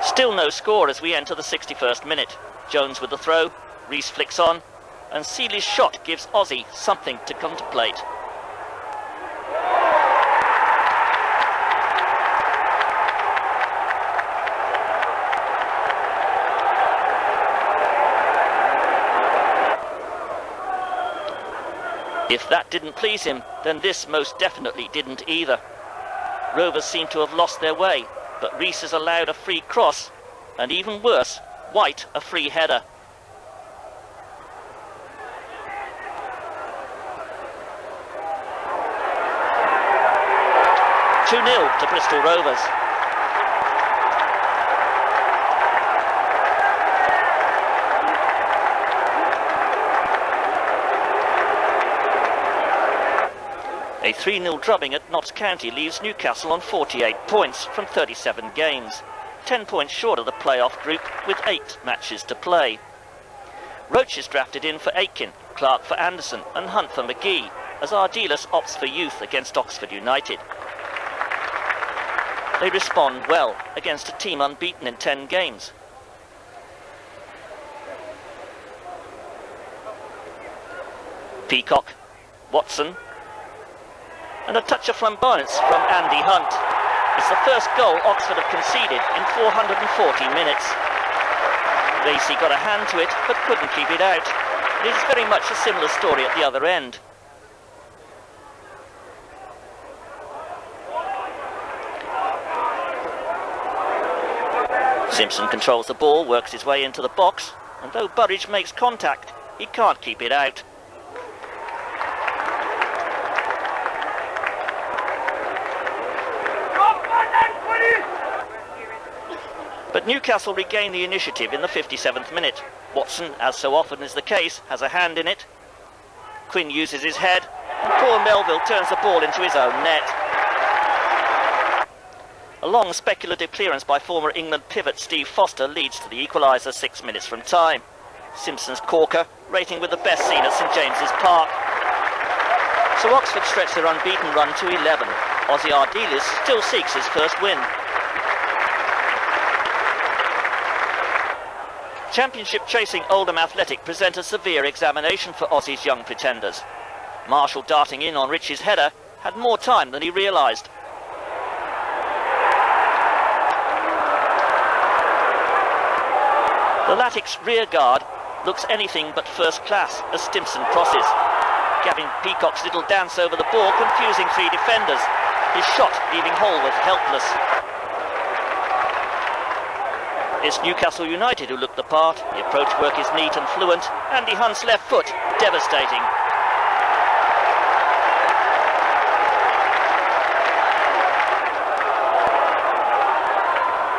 Still no score as we enter the 61st minute. Jones with the throw, Rees flicks on, and Seeley's shot gives Ossie something to contemplate. If that didn't please him, then this most definitely didn't either. Rovers seem to have lost their way, but Rees has allowed a free cross, and even worse, White a free header. (2-0) to Bristol Rovers. A 3-0 drubbing at Notts County leaves Newcastle on 48 points from 37 games, 10 points short of the playoff group with 8 matches to play. Roach is drafted in for Aitken, Clark for Anderson and Hunt for McGee, as Ardiles opts for youth against Oxford United. They respond well against a team unbeaten in 10 games. Peacock, Watson, and a touch of flamboyance from Andy Hunt. It's the first goal Oxford have conceded in 440 minutes. Lacey got a hand to it but couldn't keep it out. It is very much a similar story at the other end. Simpson controls the ball, works his way into the box, and though Burridge makes contact, he can't keep it out. But Newcastle regain the initiative in the 57th minute. Watson, as so often is the case, has a hand in it. Quinn uses his head, and poor Melville turns the ball into his own net. A long speculative clearance by former England pivot Steve Foster leads to the equaliser 6 minutes from time. Simpson's corker, rating with the best seen at St James's Park. So Oxford stretch their unbeaten run to 11. Ossie Ardiles still seeks his first win. Championship chasing Oldham Athletic present a severe examination for Aussie's young pretenders. Marshall, darting in on Rich's header, had more time than he realised. The Latics rear guard looks anything but first class as Stimson crosses. Gavin Peacock's little dance over the ball confusing 3 defenders. His shot leaving Holworth helpless. It's Newcastle United who look the part. The approach work is neat and fluent. Andy Hunt's left foot, devastating.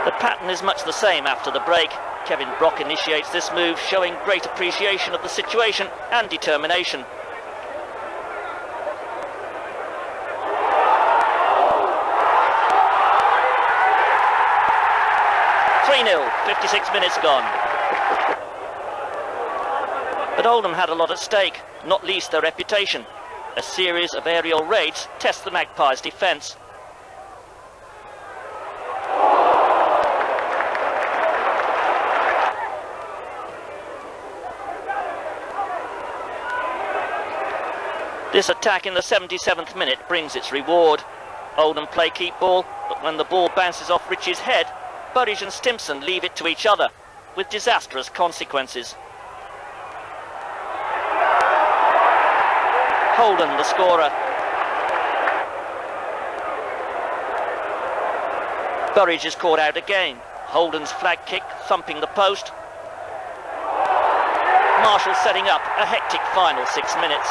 The pattern is much the same after the break. Kevin Brock initiates this move, showing great appreciation of the situation and determination. (3-0), 56 minutes gone. But Oldham had a lot at stake, not least their reputation. A series of aerial raids test the Magpies' defence. This attack in the 77th minute brings its reward. Oldham play keep ball, but when the ball bounces off Rich's head, Burridge and Stimson leave it to each other, with disastrous consequences. Holden, the scorer. Burridge is caught out again. Holden's flag kick thumping the post. Marshall setting up a hectic final 6 minutes.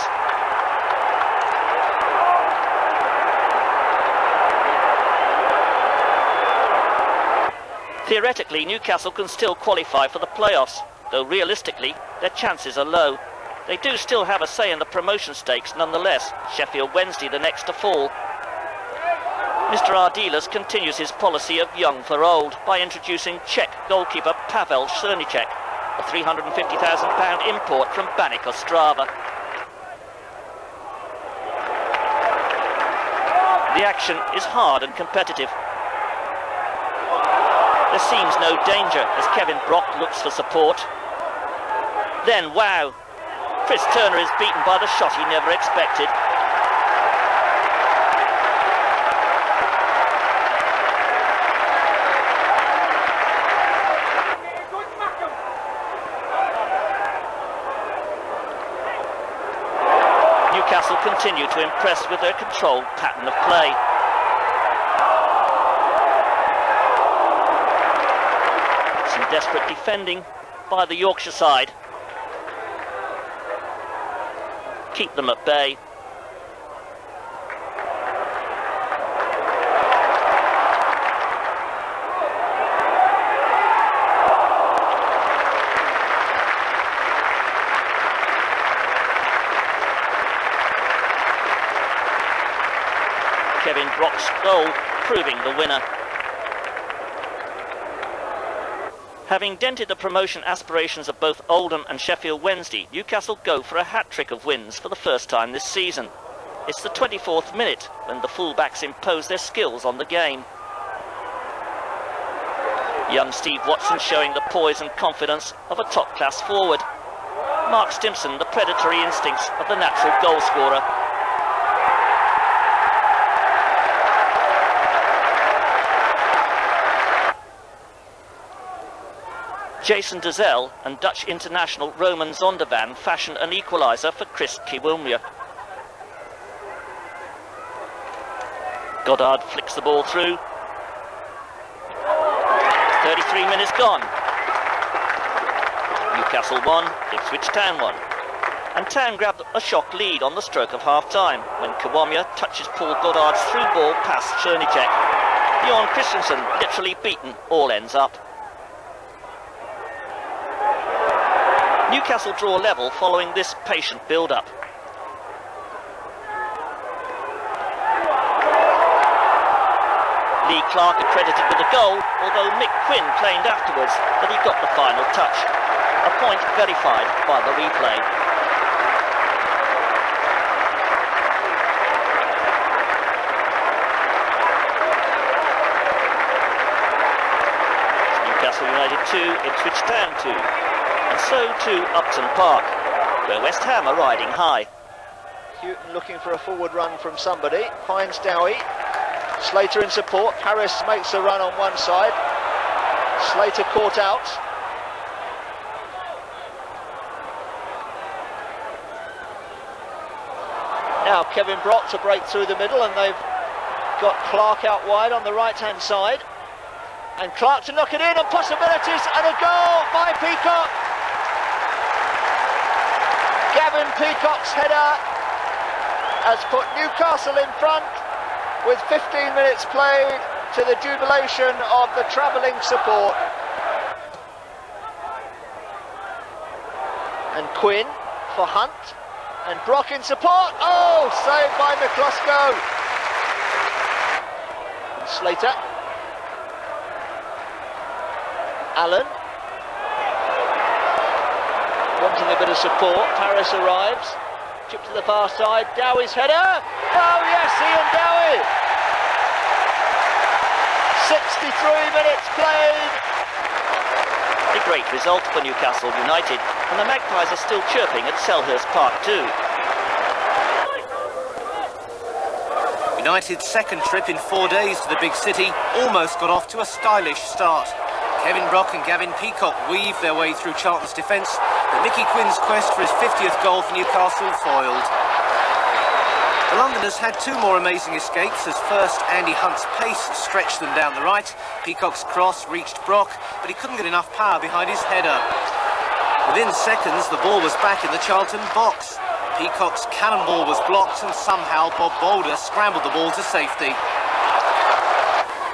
Theoretically, Newcastle can still qualify for the playoffs, though realistically, their chances are low. They do still have a say in the promotion stakes nonetheless, Sheffield Wednesday the next to fall. Mr. Ardiles continues his policy of young for old by introducing Czech goalkeeper Pavel Černíček, a £350,000 import from Baník Ostrava. The action is hard and competitive. There seems no danger as Kevin Brock looks for support. Then, wow, Chris Turner is beaten by the shot he never expected. Newcastle continue to impress with their controlled pattern of play. Some desperate defending by the Yorkshire side. Keep them at bay. Kevin Brock's goal proving the winner. Having dented the promotion aspirations of both Oldham and Sheffield Wednesday, Newcastle go for a hat-trick of wins for the first time this season. It's the 24th minute when the fullbacks impose their skills on the game. Young Steve Watson showing the poise and confidence of a top-class forward. Mark Stimson the predatory instincts of the natural goal scorer. Jason Dezell and Dutch international Roman Zondervan fashion an equaliser for Chris Kiwilmia. Goddard flicks the ball through. 33 minutes gone. Newcastle 1, Ipswich Town 1. And Town grabbed a shock lead on the stroke of half-time when Kiwilmia touches Paul Goddard's through ball past Černíček. Bjorn Christensen, literally beaten, all ends up. Newcastle draw level following this patient build-up. Lee Clark accredited with the goal, although Mick Quinn claimed afterwards that he got the final touch. A point verified by the replay. Newcastle United 2, Ipswich Town 2. And so to Upton Park, where West Ham are riding high. Houghton looking for a forward run from somebody, finds Dowie. Slater in support, Harris makes a run on one side. Slater caught out. Now Kevin Brock to break through the middle, and they've got Clark out wide on the right-hand side. And Clark to knock it in, and possibilities, and a goal by Peacock. Gavin Peacock's header has put Newcastle in front with 15 minutes played, to the jubilation of the travelling support. And Quinn for Hunt, and Brock in support. Oh, saved by McCloskey. And Slater. Allen. Wanting a bit of support, Paris arrives, chip to the far side, Dowie's header, oh yes, Ian Dowie! 63 minutes played! A great result for Newcastle United, and the Magpies are still chirping at Selhurst Park too. United's second trip in 4 days to the big city almost got off to a stylish start. Kevin Brock and Gavin Peacock weave their way through Charlton's defence, but Mickey Quinn's quest for his 50th goal for Newcastle foiled. The Londoners had two more amazing escapes as first Andy Hunt's pace stretched them down the right. Peacock's cross reached Brock, but he couldn't get enough power behind his header. Within seconds, the ball was back in the Charlton box. Peacock's cannonball was blocked and somehow Bob Boulder scrambled the ball to safety.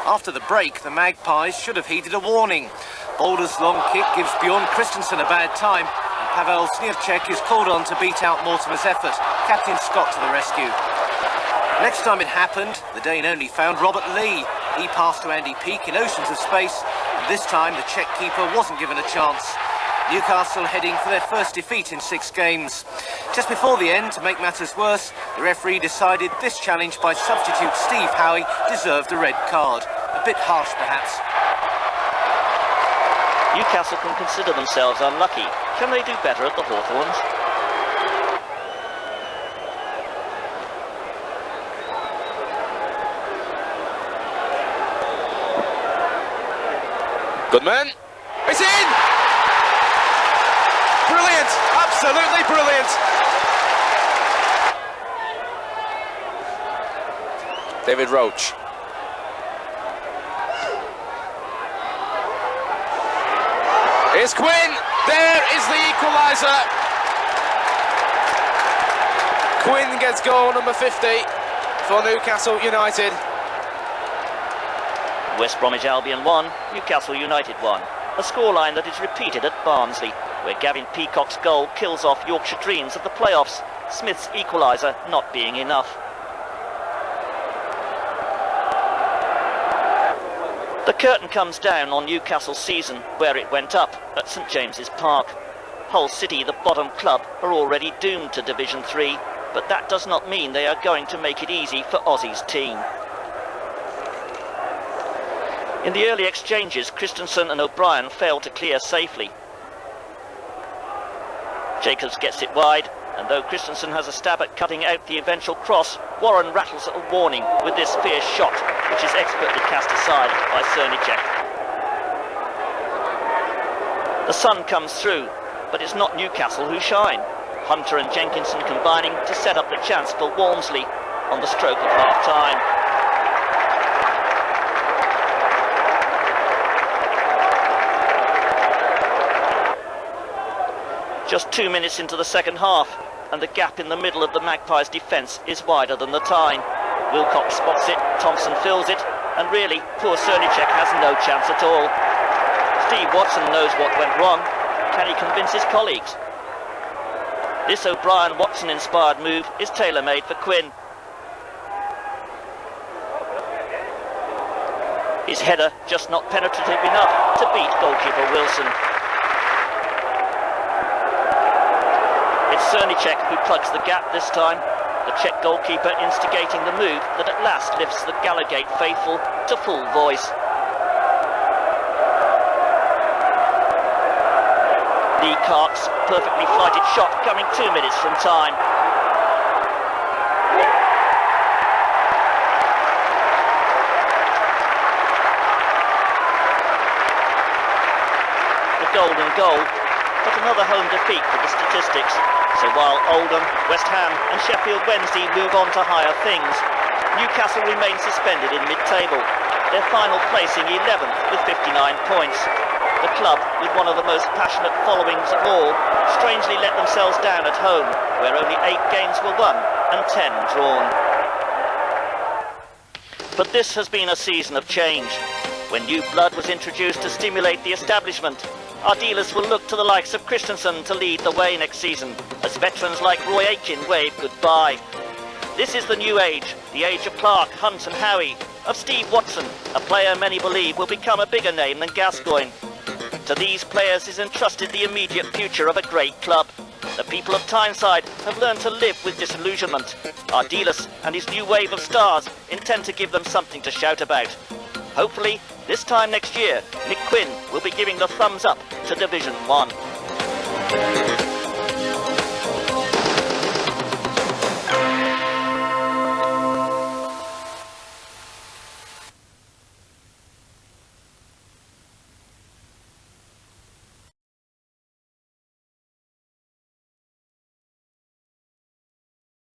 After the break, the Magpies should have heeded a warning. Boulder's long kick gives Bjorn Christensen a bad time, and Pavel Snievcek is called on to beat out Mortimer's effort. Captain Scott to the rescue. Next time it happened, the Dane only found Robert Lee. He passed to Andy Peake in oceans of space, and this time the Czech keeper wasn't given a chance. Newcastle heading for their first defeat in 6 games. Just before the end, to make matters worse, the referee decided this challenge by substitute Steve Howie deserved a red card. A bit harsh, perhaps. Newcastle can consider themselves unlucky. Can they do better at the Hawthorns? Goodman. It's in! Brilliant! Absolutely brilliant! David Roach. Here's Quinn. There is the equaliser. Quinn gets goal number 50 for Newcastle United. West Bromwich Albion 1, Newcastle United 1. A scoreline that is repeated at Barnsley, where Gavin Peacock's goal kills off Yorkshire dreams of the playoffs, Smith's equaliser not being enough. The curtain comes down on Newcastle's season, where it went up at St James's Park. Hull City, the bottom club, are already doomed to Division 3, but that does not mean they are going to make it easy for Aussie's team. In the early exchanges, Christensen and O'Brien failed to clear safely. Jacobs gets it wide, and though Christensen has a stab at cutting out the eventual cross, Warren rattles a warning with this fierce shot, which is expertly cast aside by Cernicek. The sun comes through, but it's not Newcastle who shine. Hunter and Jenkinson combining to set up the chance for Walmsley on the stroke of half-time. Just 2 minutes into the second half, and the gap in the middle of the Magpies' defence is wider than the Tyne. Wilcox spots it, Thompson fills it, and really, poor Cernicek has no chance at all. Steve Watson knows what went wrong. Can he convince his colleagues? This O'Brien-Watson-inspired move is tailor-made for Quinn. His header just not penetrative enough to beat goalkeeper Wilson. It's Cernicek who plugs the gap this time, the Czech goalkeeper instigating the move that at last lifts the Gallagate faithful to full voice. Lee Clark's perfectly flighted shot coming 2 minutes from time. The golden goal, but another home defeat for the statistics. So while Oldham, West Ham and Sheffield Wednesday move on to higher things, Newcastle remain suspended in mid-table, their final placing 11th with 59 points. The club, with one of the most passionate followings of all, strangely let themselves down at home, where only 8 games were won and 10 drawn. But this has been a season of change. When new blood was introduced to stimulate the establishment, Ardiles will look to the likes of Christensen to lead the way next season, as veterans like Roy Aitken wave goodbye. This is the new age, the age of Clark, Hunt and Howie, of Steve Watson, a player many believe will become a bigger name than Gascoigne. To these players is entrusted the immediate future of a great club. The people of Tyneside have learned to live with disillusionment. Ardiles and his new wave of stars intend to give them something to shout about. Hopefully, this time next year, Nick Quinn will be giving the thumbs up to Division 1.